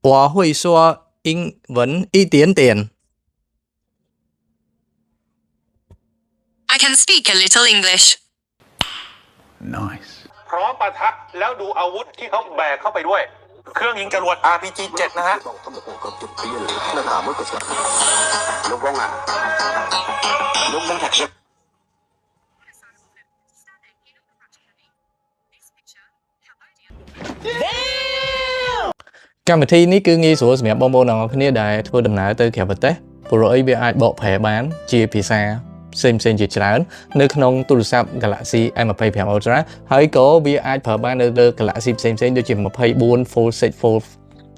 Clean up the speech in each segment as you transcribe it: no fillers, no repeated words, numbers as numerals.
我会说英文一点点。I can speak a little English. Nice. พร้อมปะทะแล้วดูอาวุธที่เขาแบกเข้าไปด้วย เครื่องยิงจรวด RPG 7 นะฮะ កម្មវិធីនេះគឺងាយស្រួលសម្រាប់បងប្អូនទាំងអស់គ្នាដែលធ្វើដំណើរទៅក្រៅប្រទេសព្រោះអីវាអាចបកប្រែបានជាភាសាផ្សេងៗជាច្រើននៅក្នុងទូរស័ព្ទ Galaxy M25 Ultra ហើយក៏វាអាចប្រើបាននៅលើ Galaxy ផ្សេងៗដូចជា24 Fold 6 Fold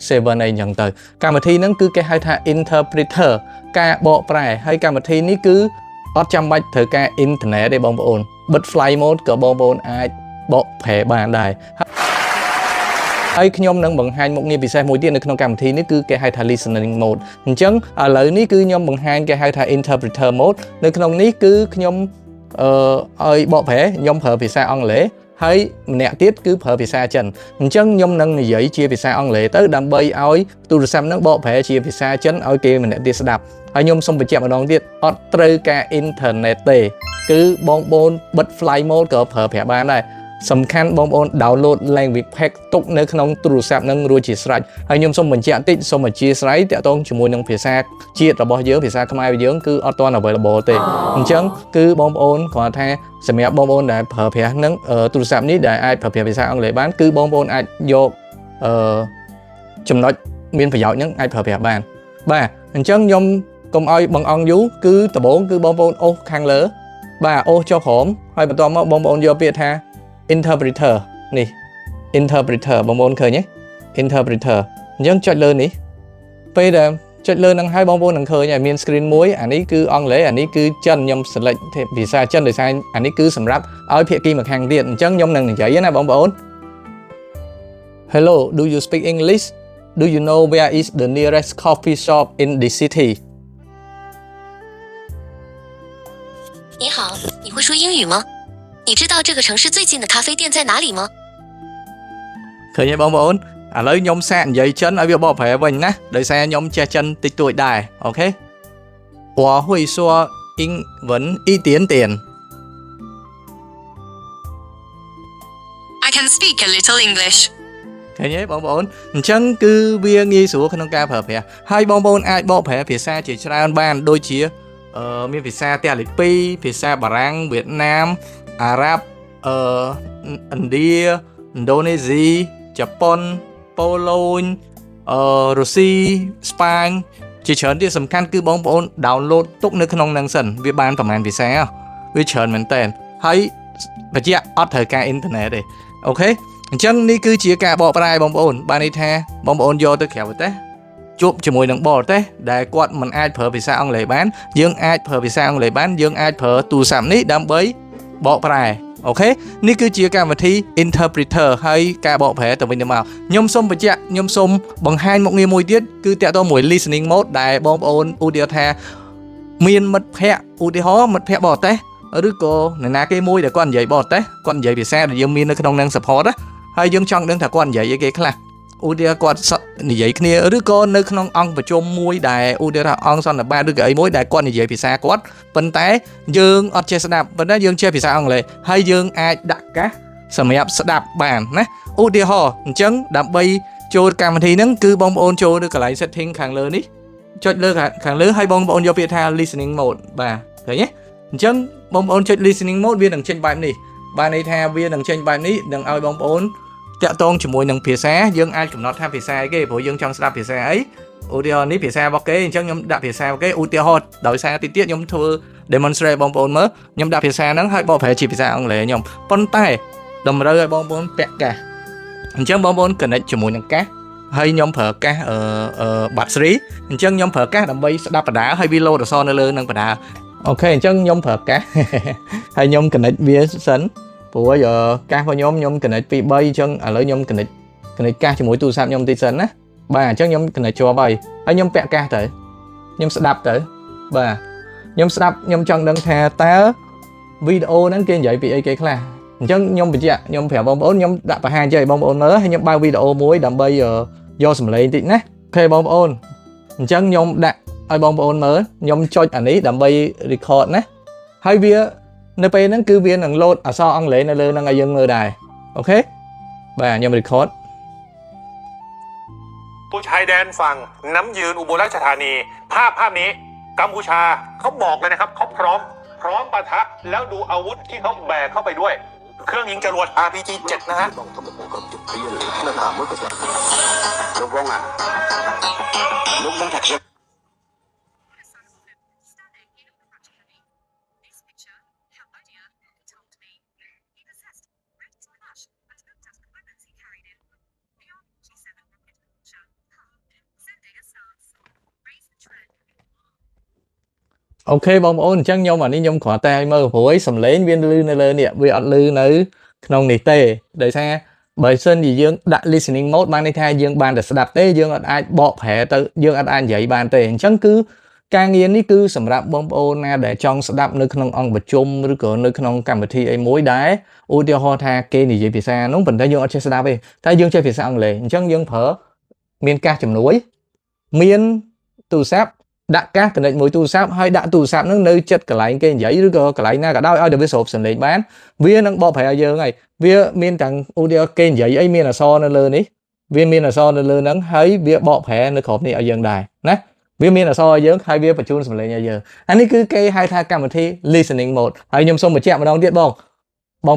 7អីចឹងទៅកម្មវិធីហ្នឹងគឺគេហៅថា interpreter ការបកប្រែហើយកម្មវិធីនេះគឺអត់ចាំបាច់ត្រូវការអ៊ីនធឺណិតទេបងប្អូនបិទ Flight Mode ក៏បងប្អូនអាចបកប្រែបានដែរហើយខ្ញុំនឹងបង្ហាញមុខងារពិសេសមួយទៀតនៅក្នុងកម្មវិធីនេះគឺគេហៅថា listening mode អញ្ចឹងឥឡូវនេះគឺខ្ញុំបង្ហាញគេហៅថា interpreter mode នៅក្នុងនេះគឺខ្ញុំឲ្យបកប្រែខ្ញុំប្រើភាសាអង់គ្លេសហើយម្នាក់ទៀតគឺប្រើភាសាចិនអញ្ចឹងខ្ញុំនឹងនិយាយជាភាសាអង់គ្លេសទៅដើម្បីឲ្យទូរស័ព្ទនឹងបកប្រែជាភាសាចិនឲ្យគេម្នាក់ទៀតស្ដាប់ហើយខ្ញុំសូមបញ្ជាក់ម្ដងទៀតអត់ត្រូវការអ៊ីនធឺណិតទេគឺបងប្អូនបិទ flight mode ក៏ប្រើប្រាស់បានដែរសំខាន់បងប្អូន download language pack ទុកនៅក្នុងទូរស័ព្ទនឹងរួចជាស្រេចហើយខ្ញុំសូមបញ្ជាក់បន្តិចសូមអធិស្ឋានតាក់ទងជាមួយនឹងភាសាជាតិរបស់យើងភាសាខ្មែរយើងគឺអត់ទាន់ available ទេអញ្ចឹងគឺបងប្អូនគ្រាន់ថាសម្រាប់បងប្អូនដែលប្រើប្រាស់នឹងទូរស័ព្ទនេះដែលអាចប្រើប្រាស់ភាសាអង់គ្លេសបានគឺបងប្អូនអាចយកចំណុចមានប្រយោជន៍ហ្នឹងអាចប្រើប្រាស់បានបាទអញ្ចឹងខ្ញុំកុំឲ្យបង្អង់យូរគឺដំបូងគឺបងប្អូនអូសខាងលើបាទអូសចុះក្រោមហើយបន្ទាប់មកបងប្អូនយកពាក្យថាinterpreter នេះ interpreter បងប្អូនឃើញទេ interpreter អញ្ចឹងចុចលើនេះពេលដែលចុចលើនឹងហើយបងប្អូននឹងឃើញហើយមាន screen មួយអានេះគឺអង់គ្លេសអានេះគឺចិនខ្ញុំ select ភាសាចិនដោយសារអានេះគឺសម្រាប់ឲ្យភាគីម្ខាងទៀតអញ្ចឹងខ្ញុំនឹងនិយាយណាបងប្អូន Hello do you speak English do you know where is the nearest coffee shop in this city 你好，你会说英语吗？你知道这个城市最近的咖啡店在哪里吗？ ឃើញទេបងប្អូនឥឡូវខ្ញុំសាកនិយាយចិនឲ្យវាបកប្រែវិញណាដោយសារខ្ញុំចេះចិនតិចតួចដែរអូខេ我会说英文一点点 I can speak a little English. ឃើញទេបងប្អូនអញ្ចឹងគឺវាងាយស្រួលក្នុងការប្រើប្រាស់ហើយបងប្អូនអាចបកប្រែភាសាជាច្រើនបានដូចជាមានភាសាទាំងលេខ2ភាសាបារាំងវៀតណាមអារ៉ាប់ឥណ្ឌាឥណ្ឌូនេស៊ីជប៉ុនប៉ូឡូញរុស្ស៊ីស្ប៉ាញជាច្រើនទៀតសំខាន់គឺបងប្អូន download ទុកនៅក្នុងហ្នឹងសិនវាបានប្រហែលភាសាវាច្រើនមែនតើហើយបញ្ជាក់អត់ត្រូវការអ៊ីនធឺណិតទេអូខេអញ្ចឹងនេះគឺជាការបកប្រែបងប្អូនបានន័យថាបងប្អូនយកទៅក្រៅប្រទេសជួបជាមួយនឹងបរទេសដែលគាត់មិនអាចប្រើភាសាអង់គ្លេសបានយើងអាចប្រើភាសាអង់គ្លេសបានយើងអាចប្រើទូរស័ព្ទនេះដើម្បីបកប្រែអូខេនេះគឺជាកម្មវិធី interpreter ហើយការបកប្រែទៅវិញទៅមកខ្ញុំសូមបញ្ជាក់ខ្ញុំសូមបង្ហាញមុខងារមួយទៀតគឺតាក់ទងមួយ listening mode ដែលបងប្អូនឧទាហរណ៍ថាមានមិត្តភ័ក្តិឧទាហរណ៍មិត្តភ័ក្តិបរទេសឬក៏នរណាគេមួយដែលគាត់និយាយបរទេសគាត់និយាយភាសាដែលយើងមាននៅក្នុងនឹង support ហើយយើងចង់ដឹងថាគាត់និយាយអីគេខ្លះឧទាហរណ៍គាត់និយាយគ្នាឬក៏នៅក្នុងអង្គប្រជុំមួយដែលឧទាហរណ៍អង្គសន្និបាតឬក៏អីមួយដែលគាត់និយាយភាសាគាត់ប៉ុន្តែយើងអត់ចេះស្ដាប់ប៉ុន្តែយើងចេះភាសាអង់គ្លេសហើយយើងអាចដាក់កាសសម្រាប់ស្ដាប់បានណាឧទាហរណ៍អញ្ចឹងដើម្បីចូលកម្មវិធីហ្នឹងគឺបងប្អូនចូលទៅកន្លែង setting ខាងលើនេះចុចលើខាងលើហើយបងប្អូនយកពាក្យថា listening mode បាទឃើញទេអញ្ចឹងបងប្អូនចុច listening mode វានឹងចេញបែបនេះបានន័យថាវានឹងចេញបែបនេះនឹងឲ្យបងប្អូនតាក់ទងជាមួយនឹងភាសាយើងអាចកំណត់ថាភាសាអីគេព្រោះយើងចង់ស្ដាប់ភាសាអីឧទាហរណ៍នេះភាសារបស់គេអញ្ចឹងខ្ញុំដាក់ភាសារបស់គេឧទាហរណ៍ដោយសារទីទៀតខ្ញុំធ្វើ demonstrate បងប្អូនមើលខ្ញុំដាក់ភាសាហ្នឹងហើយបកប្រែជាភាសាអង់គ្លេសខ្ញុំប៉ុន្តែតម្រូវឲ្យបងប្អូនពាក់កាសអញ្ចឹងបងប្អូន connect ជាមួយនឹងកាសហើយខ្ញុំប្រើកាសបាត់ស្រីអញ្ចឹងខ្ញុំប្រើកាសដើម្បីស្ដាប់បណ្ដាហើយវាលោតអក្សរនៅលើនឹងបណ្ដាអូខេអញ្ចឹងខ្ញុំប្រើកាសហើយខ្ញុំ connect វាសិនព្រោះកាសរបស់ខ្ញុំ connect ពី3អញ្ចឹងឥឡូវខ្ញុំ connect កាសជាមួយទូរស័ព្ទខ្ញុំតិចសិនណាបាទអញ្ចឹងខ្ញុំ connect ជាប់ហើយខ្ញុំពាក់កាសទៅខ្ញុំស្ដាប់ទៅបាទខ្ញុំស្ដាប់ខ្ញុំចង់ដឹងថាតើវីដេអូហ្នឹងគេនិយាយពីអីគេខ្លះអញ្ចឹងខ្ញុំបញ្ជាក់ខ្ញុំប្រាប់បងប្អូនខ្ញុំដាក់បង្ហាញចេះឲ្យបងប្អូនមើលហើយខ្ញុំបើកវីដេអូមួយដើម្បីយកសំឡេងតិចណា ខេបងប្អូនអញ្ចឹងខ្ញុំដាក់ឲ្យបងប្អូនមើលខ្ញុំចុចអានេះដើម្បី record ណាហើយវានៅពេលហ្នឹងគឺវានឹង load អក្សរអង់គ្លេសនៅលើហ្នឹងឲ្យយើងមើលដែរអូខេបាទខ្ញុំ record ผู้ชายแดนฝั่งน้ำยืนอุบลราชธานีภาพนี้กัมพูชาเขาบอกเลยนะครับเขาพร้อมปะทะแล้วดูอาวุธที่เขาแบกเข้าไปด้วย เครื่องยิงจรวด RPG 7นะฮะ Lúc không à? Lúc đang thật sự. OK បងប្អូនអញ្ចឹងខ្ញុំអានេះខ្ញុំគ្រាន់តែឲ្យមើលព្រោះឯសំឡេងវាលឺនៅលើនេះវាអត់លឺនៅក្នុងនេះទេដោយសារបើសិនជាយើងដាក់ listening mode បានន័យថាយើងបានតែស្ដាប់ទេយើងអត់អាចបកប្រែទៅយើងអត់អាចនិយាយបានទេអញ្ចឹងគឺការងារនេះគឺសម្រាប់បងប្អូនណាដែលចង់ស្ដាប់នៅក្នុងអង្គប្រជុំឬក៏នៅក្នុងកម្មវិធីអីមួយដែរឧទាហរណ៍ថាគេនិយាយភាសានោះប៉ុន្តែយើងអត់ចេះស្ដាប់ទេតែយើងចេះភាសាអង់គ្លេសអញ្ចឹងយើងប្រើមានការជំនួយមានទូរស័ព្ទដាក់កាស connect មួយទូរស័ព្ទហើយដាក់ទូរស័ព្ទហ្នឹងនៅចិត្តកន្លែងគេនិយាយឬក៏កន្លែងណាក៏ដោយឲ្យតែវាស្រូបសំឡេងបានវានឹងបកប្រែឲ្យយើងហើយវាមានទាំងឧទាហរណ៍គេនិយាយអីមានអក្សរនៅលើនេះវាមានអក្សរនៅលើហ្នឹងហើយវាបកប្រែនៅក្រោមនេះឲ្យយើងដែរណាវាមានអក្សរឲ្យយើងហើយវាបញ្ជូនសំឡេងឲ្យយើងអានេះគឺគេហៅថាកម្មវិធី listening mode ហើយខ្ញុំសូមបញ្ជាក់ម្ដងទៀតបង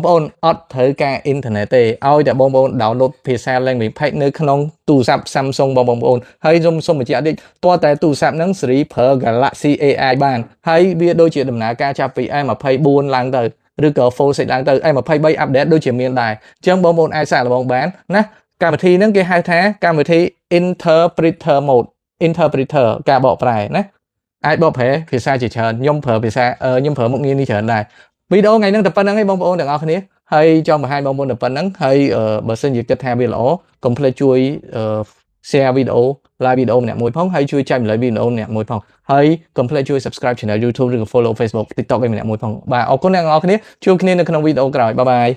ប្អូនអត់ត្រូវការអ៊ីនធឺណិតទេឲ្យតែបងប្អូន download ភាសា language pack នៅក្នុងទូរស័ព្ទ Samsung បងប្អូនហើយសូមបញ្ជាក់ទៀតតើតែទូរស័ព្ទហ្នឹងសេរីប្រើ Galaxy AI បានហើយវាដូចជាដំណើរការចាប់ពី A24 ឡើងទៅឬក៏ Full Set ឡើងទៅ A23 update ដូចជាមានដែរអញ្ចឹងបងប្អូនអាចសាកល្បងបានណាកម្មវិធីហ្នឹងគេហៅថាកម្មវិធី interpreter mode interpreter ការបកប្រែណាអាចបកប្រែភាសាជាច្រើនខ្ញុំប្រើមុខងារនេះច្រើនដែរវីដេអូថ្ងៃហ្នឹងតែប៉ុណ្្នឹងឯងបងប្អូនទាំងអស់គ្នាហើយចង់បង្ហាញបងប្អូនតែប៉ុណ្្នឹងហើយបើសិនជាគិតថាវាល្អកុំភ្លេចជួយ share វីដេអូ live វីដេអូម្នាក់មួយផងហើយជួយចែកម្លែកវីដេអូម្នាក់មួយផងហើយកុំភ្លេចជួយ subscribe channel YouTube ឬក៏ follow Facebook TikTok ឯម្នាក់មួយផងបាទអរគុណអ្នកទាំងអស់គ្នាជួបគ្នានៅក្នុងវីដេអូក្រោយបាយបាយ